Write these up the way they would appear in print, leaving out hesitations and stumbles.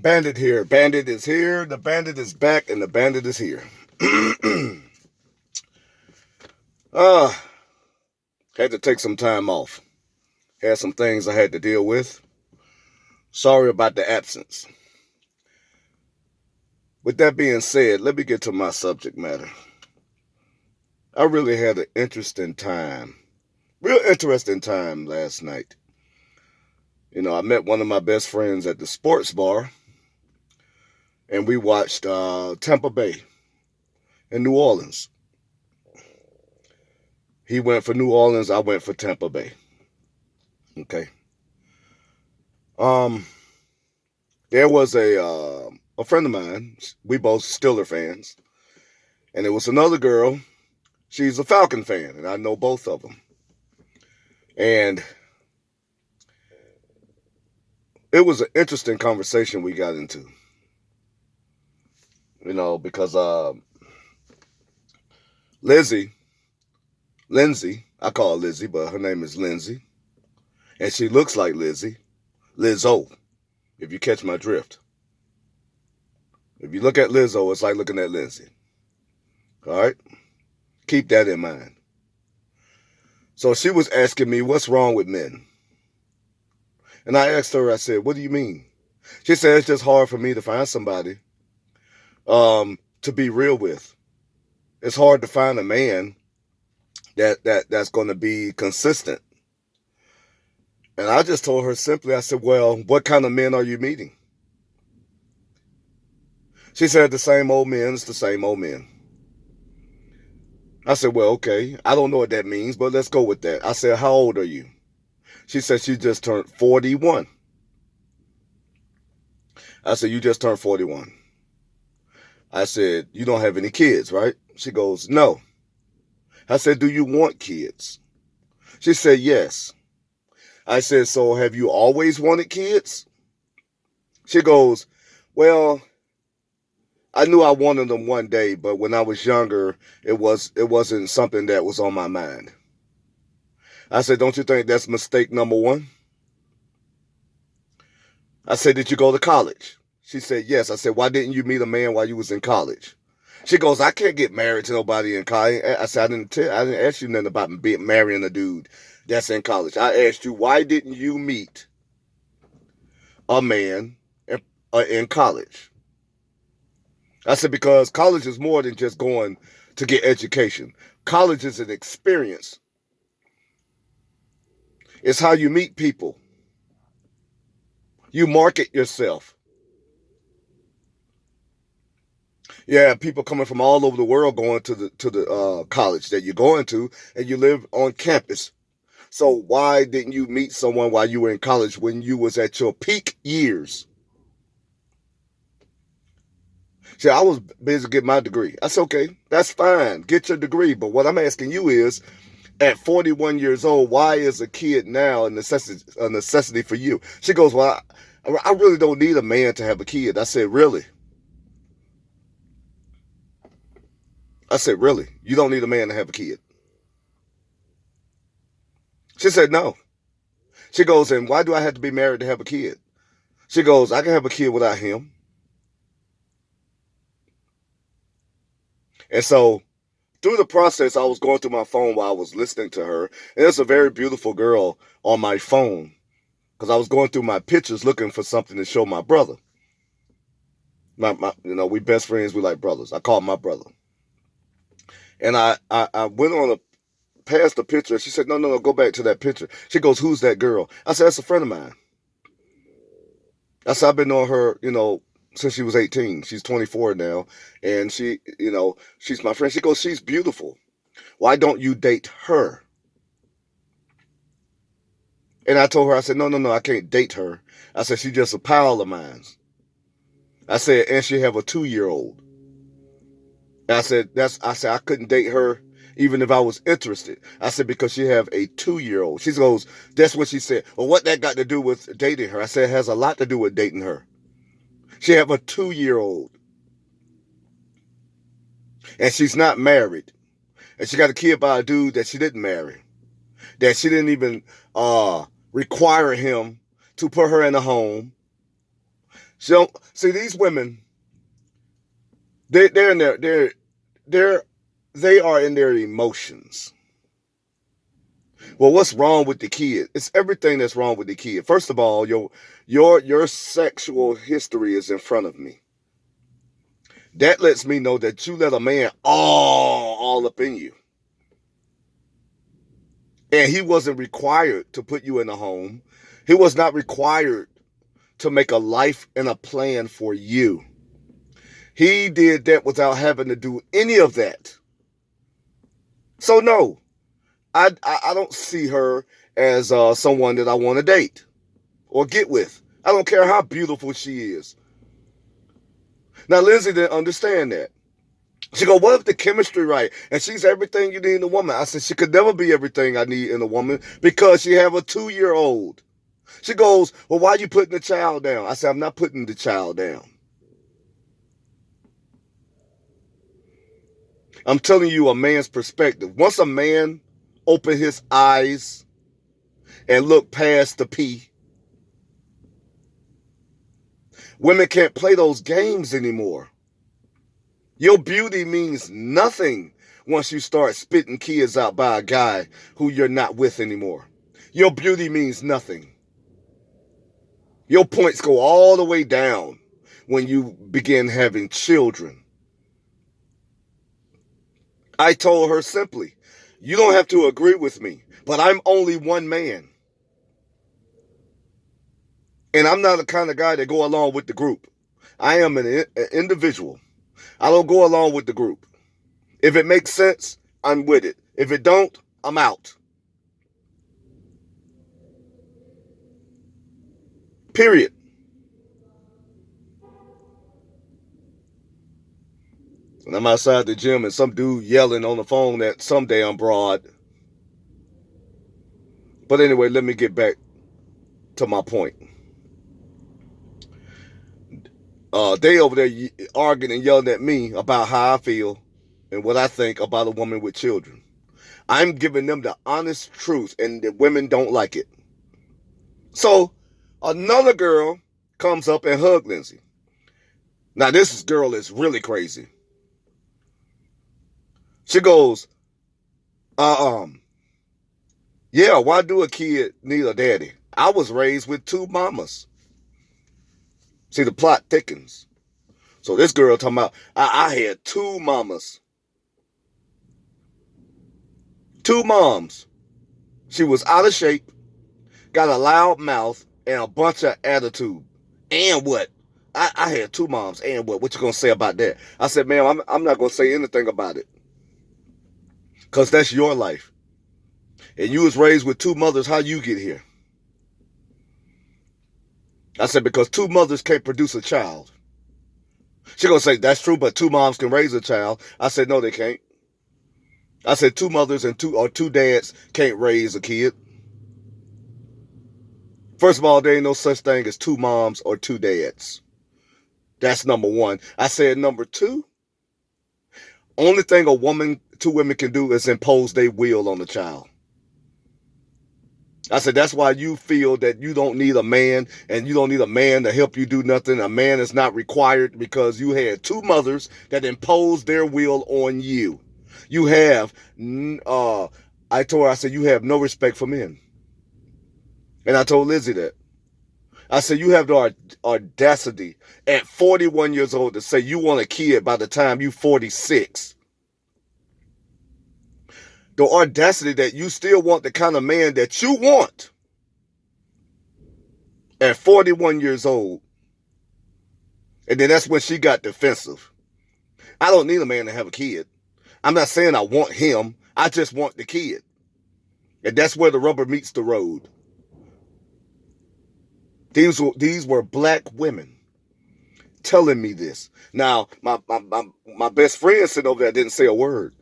Bandit here. Bandit is here. The bandit is back, and the bandit is here. uh, Had to take some time off. Had some things I had to deal with. Sorry about the absence. With that being said, let me get to my subject matter. I really had an real interesting time last night. I met one of my best friends at the sports bar, and we watched Tampa Bay and New Orleans. He went for New Orleans, I went for Tampa Bay. Okay. There was a friend of mine. We both Steeler fans, and it was another girl. She's a Falcon fan, and I know both of them. And it was an interesting conversation we got into. Because Lindsay, I call her Lizzie, but her name is Lindsay, and she looks like Lizzo, if you catch my drift. If you look at Lizzo, it's like looking at Lindsay. All right? Keep that in mind. So she was asking me, what's wrong with men? And I asked her, I said, what do you mean? She said, it's just hard for me to find somebody to be real with. It's hard to find a man that's going to be consistent. And I just told her simply, I said, well, what kind of men are you meeting? She said, the same old men, it's the same old men. I said, well, okay, I don't know what that means, but let's go with that. I said, how old are you? She said she just turned 41. I said, you just turned 41. I said, you don't have any kids, right? She goes, no. I said, do you want kids? She said, yes. I said, so have you always wanted kids? She goes, well, I knew I wanted them one day, but when I was younger, it wasn't something that was on my mind. I said, don't you think that's mistake number one? I said, did you go to college? She said, yes. I said, why didn't you meet a man while you was in college? She goes, I can't get married to nobody in college. I said, I didn't ask you nothing about marrying a dude that's in college. I asked you, why didn't you meet a man in college? I said, because college is more than just going to get education. College is an experience. It's how you meet people. You market yourself. Yeah, people coming from all over the world going to the college that you're going to, and you live on campus. So why didn't you meet someone while you were in college when you was at your peak years? See, I was busy getting my degree. I said, okay, that's fine. Get your degree. But what I'm asking you is, at 41 years old, why is a kid now a necessity for you? She goes, well, I really don't need a man to have a kid. I said, really? I said, really? You don't need a man to have a kid? She said, no. She goes, and why do I have to be married to have a kid? She goes, I can have a kid without him. And so through the process, I was going through my phone while I was listening to her. And there's a very beautiful girl on my phone because I was going through my pictures looking for something to show my brother. We best friends. We like brothers. I call him my brother. And I went on past the picture. She said, no, go back to that picture. She goes, who's that girl? I said, that's a friend of mine. I said, I've been knowing her, since she was 18. She's 24 now. And she's my friend. She goes, she's beautiful. Why don't you date her? And I told her, I said, no, I can't date her. I said, she's just a pal of mine. I said, and she have a 2-year-old. And I said, I couldn't date her even if I was interested. I said, because she have a 2-year-old. She goes, that's what she said. Well, what that got to do with dating her? I said, it has a lot to do with dating her. She have a 2-year-old. And she's not married. And she got a kid by a dude that she didn't marry. That she didn't even require him to put her in a home. So see these women, they're in they're they are in their emotions. Well, what's wrong with the kid? It's everything that's wrong with the kid. First of all, your sexual history is in front of me. That lets me know that you let a man all up in you. And he wasn't required to put you in a home. He was not required to make a life and a plan for you. He did that without having to do any of that. So no, I don't see her as someone that I want to date or get with. I don't care how beautiful she is. Now, Lindsay didn't understand that. She go, what if the chemistry right? And she's everything you need in a woman. I said, she could never be everything I need in a woman because she have a 2-year-old. She goes, well, why are you putting the child down? I said, I'm not putting the child down. I'm telling you a man's perspective. Once a man open his eyes and look past the pee, women can't play those games anymore. Your beauty means nothing once you start spitting kids out by a guy who you're not with anymore. Your beauty means nothing. Your points go all the way down when you begin having children. I told her simply, you don't have to agree with me, but I'm only one man. And I'm not the kind of guy that go along with the group. I am an individual. I don't go along with the group. If it makes sense, I'm with it. If it don't, I'm out. Period. And I'm outside the gym and some dude yelling on the phone at some damn broad. But anyway, let me get back to my point. They over there arguing and yelling at me about how I feel and what I think about a woman with children. I'm giving them the honest truth, and the women don't like it. So another girl comes up and hugs Lindsay. Now this girl is really crazy. She goes, yeah, why do a kid need a daddy? I was raised with 2 mamas. See, the plot thickens. So this girl talking about, I had 2 mamas. 2 moms. She was out of shape, got a loud mouth, and a bunch of attitude. And what? I had 2 moms, and what? What you gonna say about that? I said, ma'am, I'm not gonna say anything about it. Because that's your life. And you was raised with 2 mothers, how you get here? I said, because 2 mothers can't produce a child. She gonna say, that's true, but 2 moms can raise a child. I said, no, they can't. I said, 2 mothers and 2 dads can't raise a kid. First of all, there ain't no such thing as 2 moms or 2 dads. That's number 1. I said, number 2, only thing 2 women can do is impose their will on the child. I said, that's why you feel that you don't need a man and you don't need a man to help you do nothing. A man is not required because you had 2 mothers that imposed their will on you. You have, I told her, I said, you have no respect for men. And I told Lizzie that. I said, you have the audacity at 41 years old to say you want a kid by the time you're 46. The audacity that you still want the kind of man that you want at 41 years old. And then that's when she got defensive. I don't need a man to have a kid. I'm not saying I want him. I just want the kid. And that's where the rubber meets the road. These were black women telling me this. Now, my best friend sitting over there didn't say a word.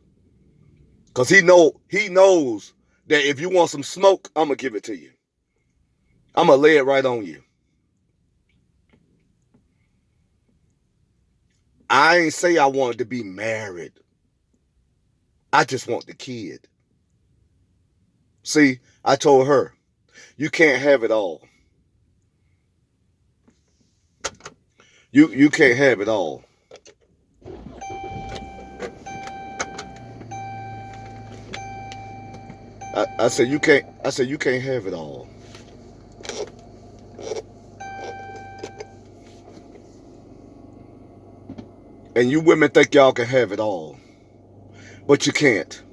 Because he knows that if you want some smoke, I'm going to give it to you. I'm going to lay it right on you. I ain't say I wanted to be married. I just want the kid. See, I told her, you can't have it all. You can't have it all. I said you can't. I said you can't have it all. And you women think y'all can have it all, but you can't.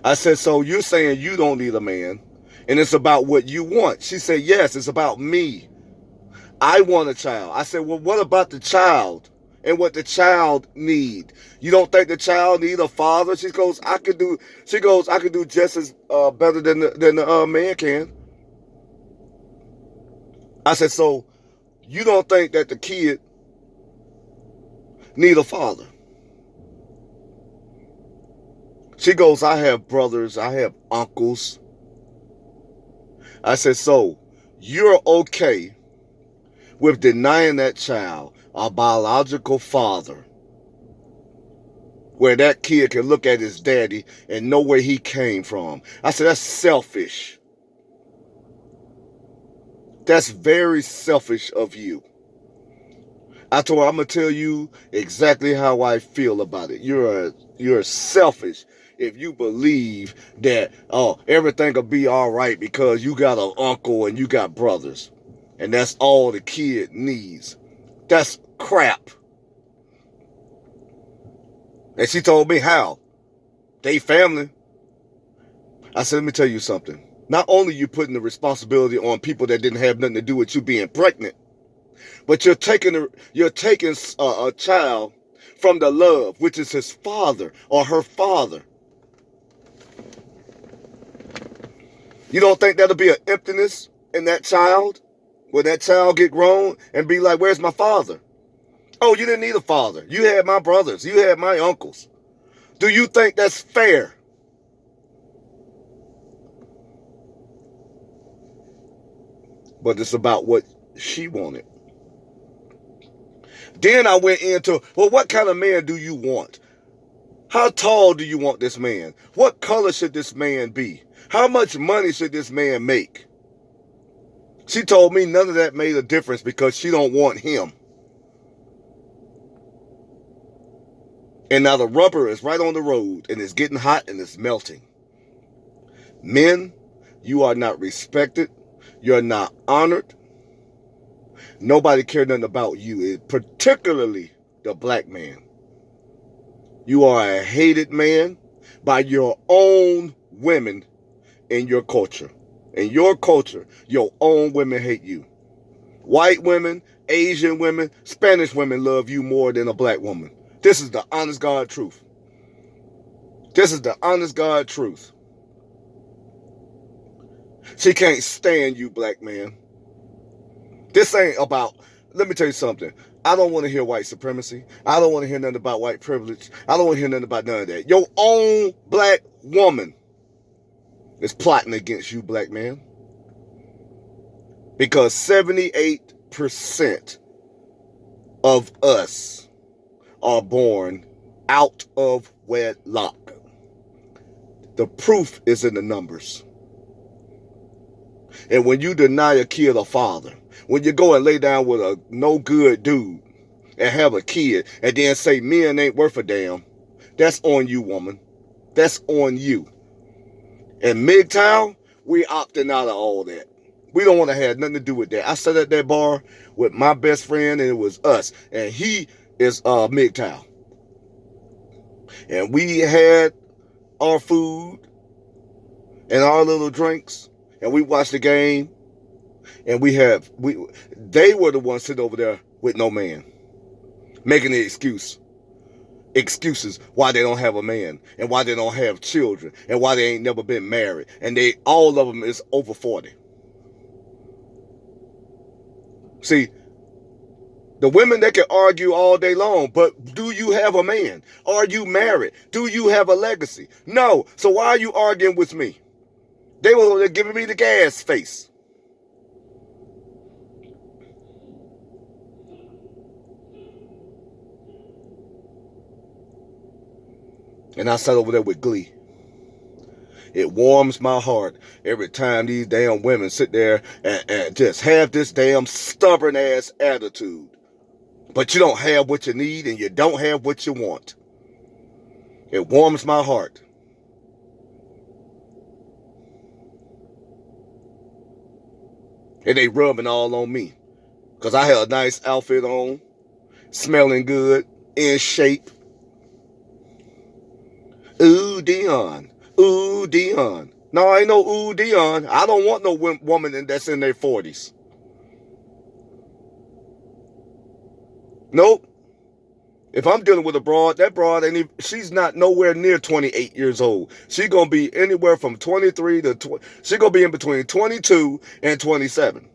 I said, so you're saying you don't need a man, and it's about what you want. She said, yes, it's about me. I want a child. I said, well, what about the child and what the child need? You don't think the child need a father? She goes, I could do. She goes, I could do just as better than the man can. I said, so you don't think that the kid need a father? She goes, I have brothers, I have uncles. I said, so you're okay with denying that child a biological father, where that kid can look at his daddy and know where he came from? I said, that's selfish. That's very selfish of you. I told her, I'm going to tell you exactly how I feel about it. You're selfish if you believe that, oh, everything will be all right because you got an uncle and you got brothers, and that's all the kid needs. That's crap. And she told me how. They family. I said, let me tell you something. Not only you putting the responsibility on people that didn't have nothing to do with you being pregnant, but you're taking a child from the love, which is his father or her father. You don't think that'll be an emptiness in that child? Will that child get grown and be like, where's my father? Oh, you didn't need a father. You had my brothers. You had my uncles. Do you think that's fair? But it's about what she wanted. Then I went into, well, what kind of man do you want? How tall do you want this man? What color should this man be? How much money should this man make? She told me none of that made a difference because she don't want him. And now the rubber is right on the road and it's getting hot and it's melting. Men, you are not respected. You're not honored. Nobody cares nothing about you, particularly the black man. You are a hated man by your own women in your culture. In your culture, your own women hate you. White women, Asian women, Spanish women love you more than a black woman. This is the honest God truth. This is the honest God truth. She can't stand you, black man. This ain't about, let me tell you something. I don't want to hear white supremacy. I don't want to hear nothing about white privilege. I don't want to hear nothing about none of that. Your own black woman is plotting against you, black man. Because 78% of us are born out of wedlock. The proof is in the numbers. And when you deny a kid a father, when you go and lay down with a no good dude and have a kid and then say men ain't worth a damn, that's on you, woman. That's on you. In MGTOW, we opting out of all that. We don't want to have nothing to do with that. I sat at that bar with my best friend and it was us. And he is MGTOW. And we had our food and our little drinks. And we watched the game. And they were the ones sitting over there with no man. Making the excuses why they don't have a man and why they don't have children and why they ain't never been married. And all of them is over 40. See, the women, they can argue all day long, but do you have a man? Are you married? Do you have a legacy? No. So why are you arguing with me? They were giving me the gas face. And I sat over there with glee. It warms my heart every time these damn women sit there and just have this damn stubborn ass attitude. But you don't have what you need and you don't have what you want. It warms my heart. And they rubbing all on me. Because I had a nice outfit on, smelling good, in shape. Ooh, Dion. Ooh, Dion. No, ain't no ooh, Dion. I don't want no woman that's in their 40s. Nope. If I'm dealing with a broad, that broad she's not nowhere near 28 years old. She's going to be anywhere from 23 to 20. She's going to be in between 22 and 27.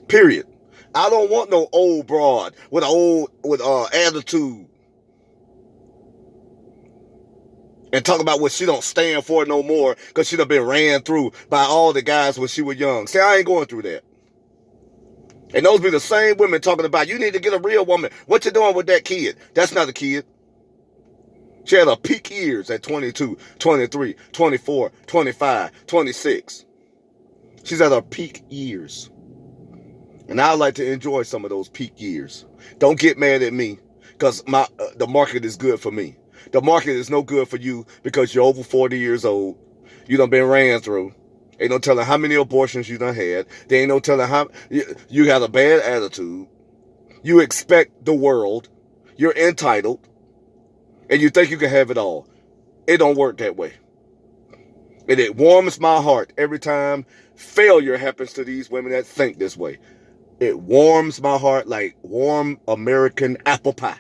Period. I don't want no old broad with attitude. And talk about what she don't stand for no more because she done been ran through by all the guys when she was young. See, I ain't going through that. And those be the same women talking about, you need to get a real woman. What you doing with that kid? That's not a kid. She had her peak years at 22, 23, 24, 25, 26. She's at her peak years. And I like to enjoy some of those peak years. Don't get mad at me because the market is good for me. The market is no good for you because you're over 40 years old. You done been ran through. Ain't no telling how many abortions you done had. There ain't no telling how you got a bad attitude. You expect the world. You're entitled. And you think you can have it all. It don't work that way. And it warms my heart every time failure happens to these women that think this way. It warms my heart like warm American apple pie.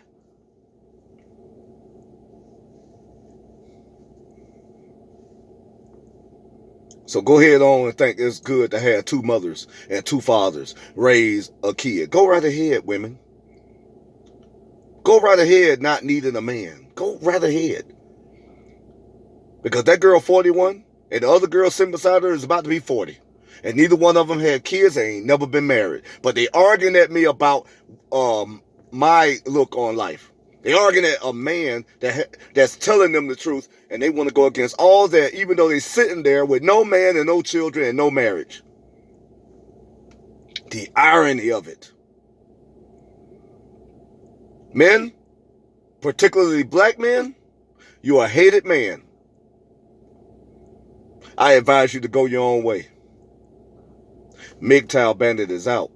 So go ahead on and think it's good to have two mothers and two fathers raise a kid. Go right ahead, women. Go right ahead not needing a man. Go right ahead. Because that girl 41 and the other girl sitting beside her is about to be 40. And neither one of them had kids and ain't never been married. But they arguing at me about my look on life. They arguing at a man that's telling them the truth, and they want to go against all that, even though they're sitting there with no man and no children and no marriage. The irony of it. Men, particularly black men, you are a hated man. I advise you to go your own way. MGTOW Bandit is out.